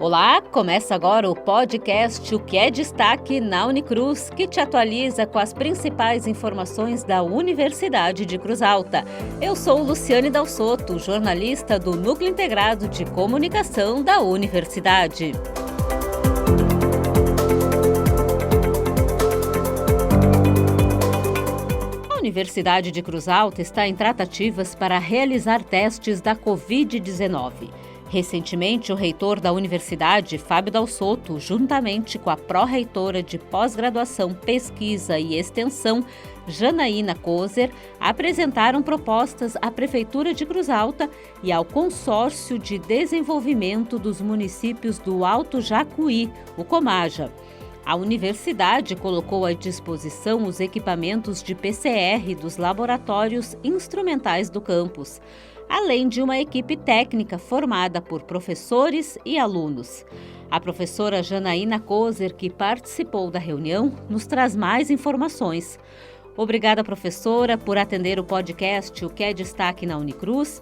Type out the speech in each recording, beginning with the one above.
Olá, começa agora o podcast O que é Destaque na Unicruz, que te atualiza com as principais informações da Universidade de Cruz Alta. Eu sou Luciane Dalsotto, jornalista do Núcleo Integrado de Comunicação da Universidade. A Universidade de Cruz Alta está em tratativas para realizar testes da Covid-19. Recentemente, o reitor da universidade, Fábio Dalsotto, juntamente com a pró-reitora de pós-graduação, pesquisa e extensão, Janaína Kozer, apresentaram propostas à Prefeitura de Cruz Alta e ao Consórcio de Desenvolvimento dos Municípios do Alto Jacuí, o Comaja. A universidade colocou à disposição os equipamentos de PCR dos laboratórios instrumentais do campus, além de uma equipe técnica formada por professores e alunos. A professora Janaína Kozer, que participou da reunião, nos traz mais informações. Obrigada, professora, por atender o podcast O que é Destaque na Unicruz.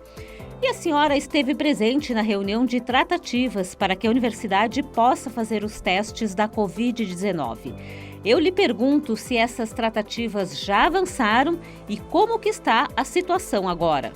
E a senhora esteve presente na reunião de tratativas para que a universidade possa fazer os testes da Covid-19. Eu lhe pergunto se essas tratativas já avançaram e como que está a situação agora.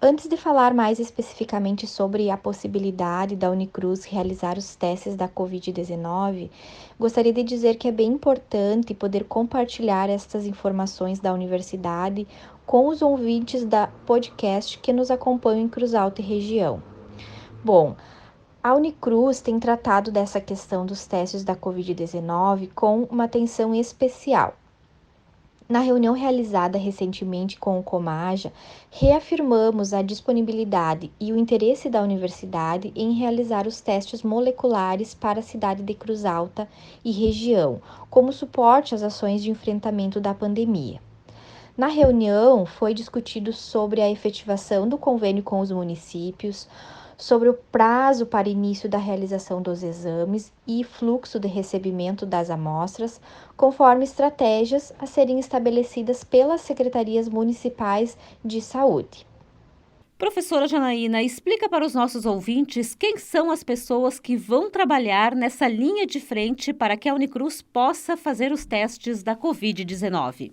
Antes de falar mais especificamente sobre a possibilidade da Unicruz realizar os testes da Covid-19, gostaria de dizer que é bem importante poder compartilhar estas informações da universidade com os ouvintes da podcast que nos acompanham em Cruz Alta e região. Bom, a Unicruz tem tratado dessa questão dos testes da Covid-19 com uma atenção especial. Na reunião realizada recentemente com o Comaja, reafirmamos a disponibilidade e o interesse da universidade em realizar os testes moleculares para a cidade de Cruz Alta e região, como suporte às ações de enfrentamento da pandemia. Na reunião, foi discutido sobre a efetivação do convênio com os municípios, sobre o prazo para início da realização dos exames e fluxo de recebimento das amostras, conforme estratégias a serem estabelecidas pelas secretarias municipais de saúde. Professora Janaína, explica para os nossos ouvintes quem são as pessoas que vão trabalhar nessa linha de frente para que a Unicruz possa fazer os testes da Covid-19.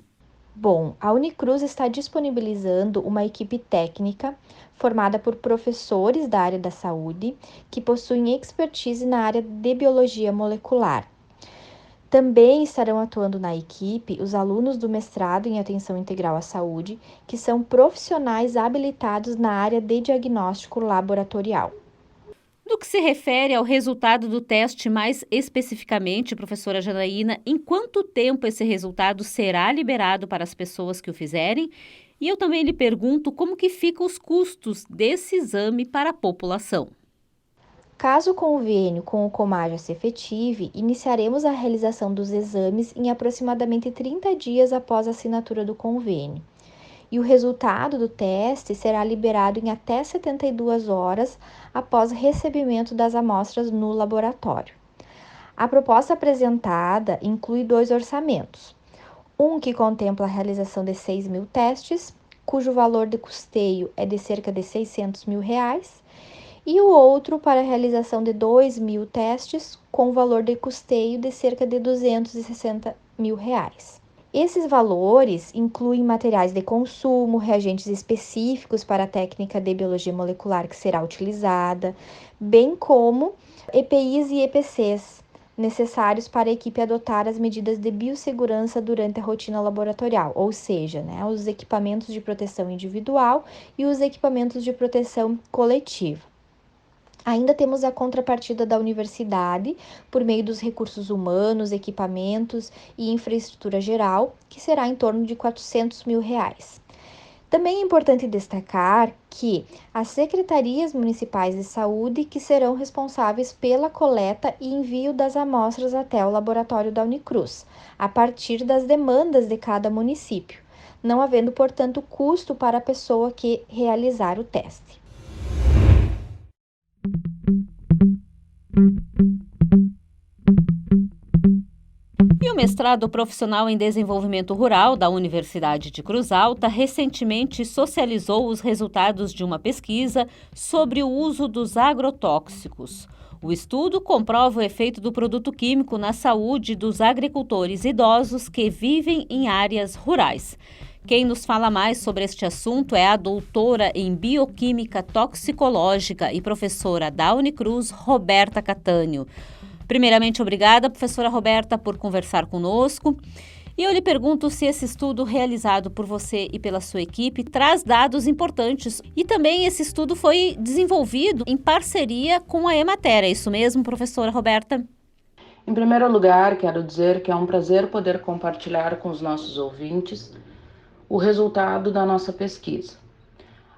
Bom, a Unicruz está disponibilizando uma equipe técnica formada por professores da área da saúde que possuem expertise na área de biologia molecular. Também estarão atuando na equipe os alunos do mestrado em atenção integral à saúde, que são profissionais habilitados na área de diagnóstico laboratorial. No que se refere ao resultado do teste mais especificamente, professora Janaína, em quanto tempo esse resultado será liberado para as pessoas que o fizerem? E eu também lhe pergunto como que ficam os custos desse exame para a população. Caso o convênio com o Comaja se efetive, iniciaremos a realização dos exames em aproximadamente 30 dias após a assinatura do convênio. E o resultado do teste será liberado em até 72 horas após o recebimento das amostras no laboratório. A proposta apresentada inclui 2 orçamentos. Um que contempla a realização de 6.000 testes, cujo valor de custeio é de cerca de R$600 mil, e o outro para a realização de 2.000 testes, com valor de custeio de cerca de R$260 mil. Esses valores incluem materiais de consumo, reagentes específicos para a técnica de biologia molecular que será utilizada, bem como EPIs e EPCs necessários para a equipe adotar as medidas de biossegurança durante a rotina laboratorial, ou seja, os equipamentos de proteção individual e os equipamentos de proteção coletiva. Ainda temos a contrapartida da universidade, por meio dos recursos humanos, equipamentos e infraestrutura geral, que será em torno de R$400 mil. Também é importante destacar que as secretarias municipais de saúde que serão responsáveis pela coleta e envio das amostras até o laboratório da Unicruz, a partir das demandas de cada município, não havendo, portanto, custo para a pessoa que realizar o teste. E o mestrado profissional em desenvolvimento rural da Universidade de Cruz Alta recentemente socializou os resultados de uma pesquisa sobre o uso dos agrotóxicos. O estudo comprova o efeito do produto químico na saúde dos agricultores idosos que vivem em áreas rurais. Quem nos fala mais sobre este assunto é a doutora em Bioquímica Toxicológica e professora da Unicruz, Roberta Catânio. Primeiramente, obrigada, professora Roberta, por conversar conosco. E eu lhe pergunto se esse estudo realizado por você e pela sua equipe traz dados importantes. E também esse estudo foi desenvolvido em parceria com a Emater. É isso mesmo, professora Roberta? Em primeiro lugar, quero dizer que é um prazer poder compartilhar com os nossos ouvintes o resultado da nossa pesquisa.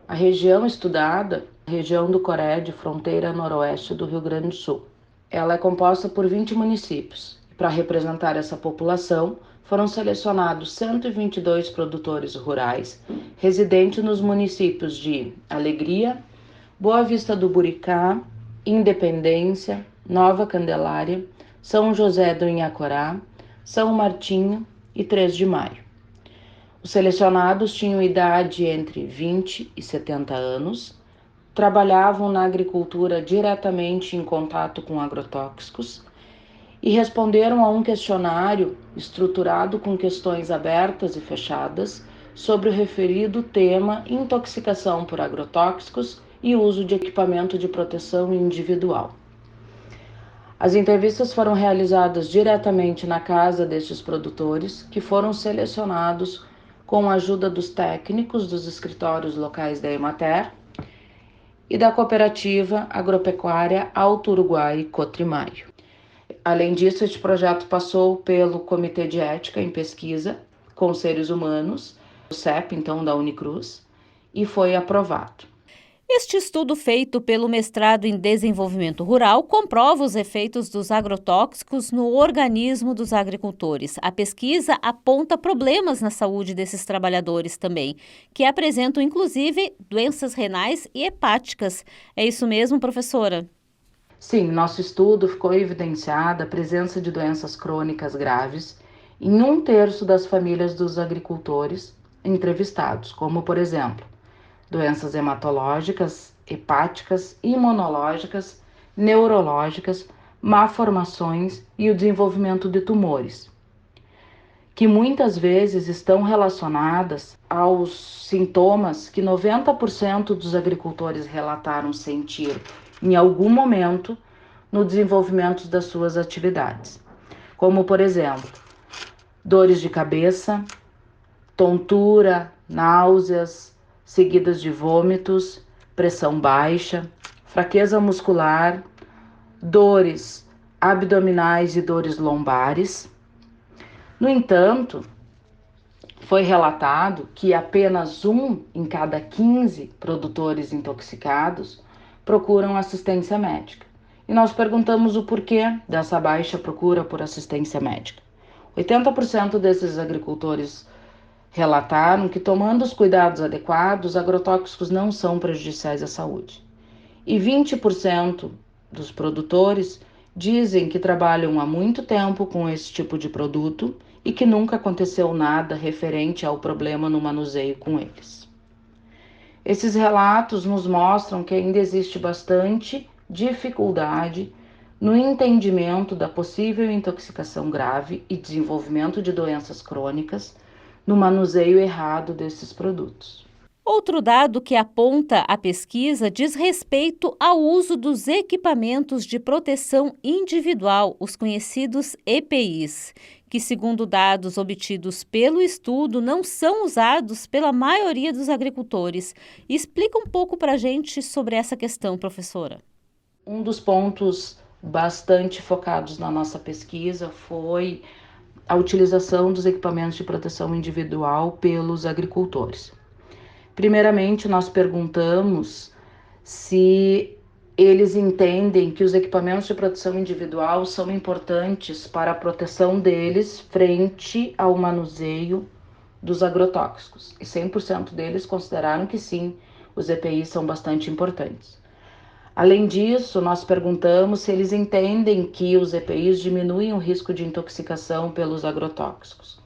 A região estudada, a região do Cored, fronteira noroeste do Rio Grande do Sul. Ela é composta por 20 municípios. Para representar essa população, foram selecionados 122 produtores rurais, residentes nos municípios de Alegria, Boa Vista do Buricá, Independência, Nova Candelária, São José do Inhacorá, São Martinho e 3 de Maio. Os selecionados tinham idade entre 20 e 70 anos, trabalhavam na agricultura diretamente em contato com agrotóxicos e responderam a um questionário estruturado com questões abertas e fechadas sobre o referido tema intoxicação por agrotóxicos e uso de equipamento de proteção individual. As entrevistas foram realizadas diretamente na casa destes produtores, que foram selecionados com a ajuda dos técnicos dos escritórios locais da Emater e da cooperativa agropecuária Alto Uruguai Cotrimaio. Além disso, este projeto passou pelo Comitê de Ética em Pesquisa com Seres Humanos, o CEP, então, da Unicruz, e foi aprovado. Este estudo feito pelo mestrado em Desenvolvimento Rural comprova os efeitos dos agrotóxicos no organismo dos agricultores. A pesquisa aponta problemas na saúde desses trabalhadores também, que apresentam inclusive doenças renais e hepáticas. É isso mesmo, professora? Sim, nosso estudo ficou evidenciada a presença de doenças crônicas graves em 1/3 das famílias dos agricultores entrevistados, como, por exemplo, doenças hematológicas, hepáticas, imunológicas, neurológicas, malformações e o desenvolvimento de tumores, que muitas vezes estão relacionadas aos sintomas que 90% dos agricultores relataram sentir em algum momento no desenvolvimento das suas atividades, como, por exemplo, dores de cabeça, tontura, náuseas, seguidas de vômitos, pressão baixa, fraqueza muscular, dores abdominais e dores lombares. No entanto, foi relatado que apenas 1 em cada 15 produtores intoxicados procuram assistência médica. E nós perguntamos o porquê dessa baixa procura por assistência médica. 80% desses agricultores relataram que, tomando os cuidados adequados, agrotóxicos não são prejudiciais à saúde. E 20% dos produtores dizem que trabalham há muito tempo com esse tipo de produto e que nunca aconteceu nada referente ao problema no manuseio com eles. Esses relatos nos mostram que ainda existe bastante dificuldade no entendimento da possível intoxicação grave e desenvolvimento de doenças crônicas no manuseio errado desses produtos. Outro dado que aponta a pesquisa diz respeito ao uso dos equipamentos de proteção individual, os conhecidos EPIs, que, segundo dados obtidos pelo estudo, não são usados pela maioria dos agricultores. Explica um pouco para a gente sobre essa questão, professora. Um dos pontos bastante focados na nossa pesquisa foi a utilização dos equipamentos de proteção individual pelos agricultores. Primeiramente, nós perguntamos se eles entendem que os equipamentos de proteção individual são importantes para a proteção deles frente ao manuseio dos agrotóxicos. E 100% deles consideraram que sim, os EPIs são bastante importantes. Além disso, nós perguntamos se eles entendem que os EPIs diminuem o risco de intoxicação pelos agrotóxicos.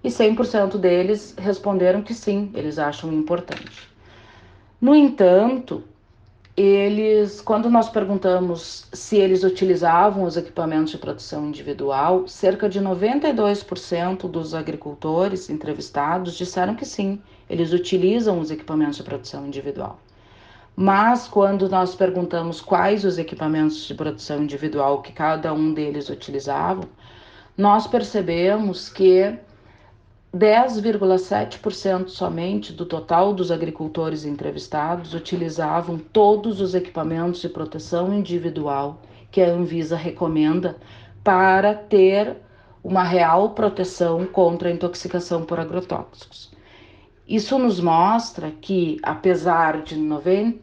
E 100% deles responderam que sim, eles acham importante. No entanto, quando nós perguntamos se eles utilizavam os equipamentos de proteção individual, cerca de 92% dos agricultores entrevistados disseram que sim, eles utilizam os equipamentos de proteção individual. Mas quando nós perguntamos quais os equipamentos de proteção individual que cada um deles utilizavam, nós percebemos que 10,7% somente do total dos agricultores entrevistados utilizavam todos os equipamentos de proteção individual que a Anvisa recomenda para ter uma real proteção contra a intoxicação por agrotóxicos. Isso nos mostra que, apesar de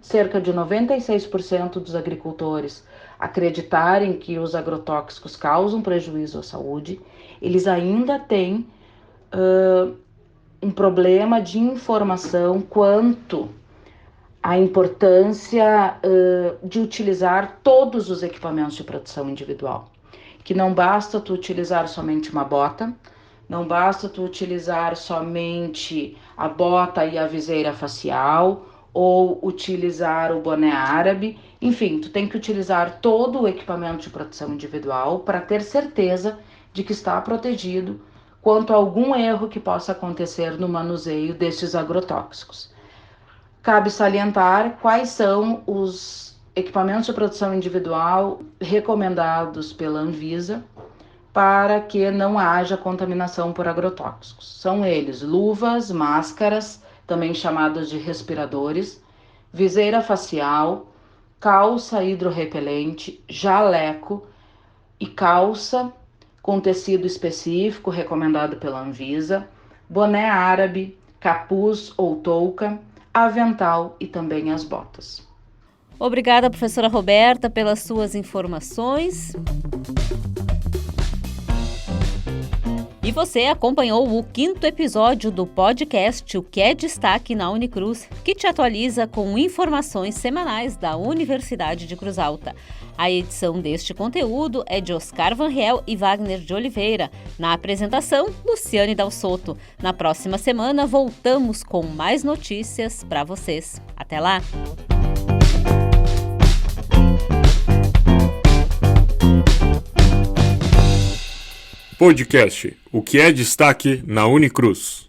cerca de 96% dos agricultores acreditarem que os agrotóxicos causam prejuízo à saúde, eles ainda têm um problema de informação quanto à importância de utilizar todos os equipamentos de proteção individual. Que não basta tu utilizar somente uma bota, não basta tu utilizar somente a bota e a viseira facial, ou utilizar o boné árabe, enfim, tu tem que utilizar todo o equipamento de proteção individual para ter certeza de que está protegido quanto a algum erro que possa acontecer no manuseio destes agrotóxicos. Cabe salientar quais são os equipamentos de proteção individual recomendados pela Anvisa para que não haja contaminação por agrotóxicos. São eles luvas, máscaras, também chamadas de respiradores, viseira facial, calça hidrorrepelente, jaleco e calça com tecido específico recomendado pela Anvisa, boné árabe, capuz ou touca, avental e também as botas. Obrigada, professora Roberta, pelas suas informações. E você acompanhou o 5º episódio do podcast O que é Destaque na Unicruz, que te atualiza com informações semanais da Universidade de Cruz Alta. A edição deste conteúdo é de Oscar Van Riel e Wagner de Oliveira. Na apresentação, Luciane Dal Sotto. Na próxima semana, voltamos com mais notícias para vocês. Até lá! Podcast O que é Destaque na Unicruz.